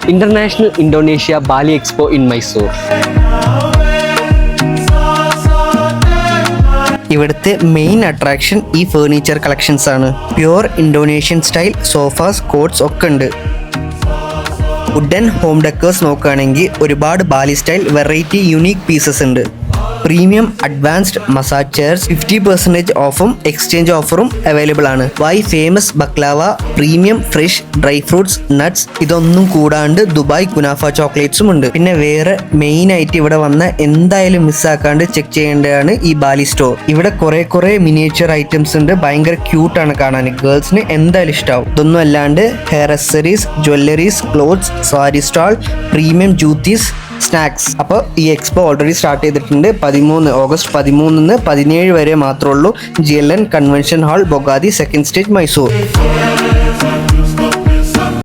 International Indonesia Bali Expo in Mysore. ഇവിടുത്തെ main attraction ഈ furniture collections ആണ്. Pure Indonesian style sofas, cots ഒക്കെ ഉണ്ട്. വുഡൻ ഹോം ഡെക്കേഴ്സ് നോക്കുകയാണെങ്കിൽ ഒരുപാട് Bali style variety unique pieces ഉണ്ട്. പ്രീമിയം അഡ്വാൻസ്ഡ് മസാജ് ചെയർസ് 50% ഓഫും എക്സ്ചേഞ്ച് ഓഫറും അവൈലബിൾ ആണ്. Why famous baklava, premium fresh dry fruits, nuts, ഇതൊന്നും കൂടാണ്ട് ദുബായ് കുനാഫ ചോക്ലേറ്റ്സും ഉണ്ട്. പിന്നെ വേറെ മെയിൻ ആയിട്ട് ഇവിടെ വന്ന എന്തായാലും മിസ്സാക്കാണ്ട് ചെക്ക് ചെയ്യേണ്ടതാണ് ഈ ബാലി സ്റ്റോർ. ഇവിടെ കുറെ മിനിയേച്ചർ ഐറ്റംസ് ഉണ്ട്. ഭയങ്കര ക്യൂട്ടാണ് കാണാൻ. ഗേൾസിന് എന്തായാലും ഇഷ്ടാവും. ഇതൊന്നും അല്ലാണ്ട് hair accessories, jewelleries, clothes, sari stall, premium juttis, snacks. അപ്പോൾ ഈ എക്സ്പോ ഓൾറെഡി സ്റ്റാർട്ട് ചെയ്തിട്ടുണ്ട്. ഓഗസ്റ്റ് 13 17 വരെ മാത്രമേ ഉള്ളൂ. GLN convention hall, Bogadi, second stage, Mysore.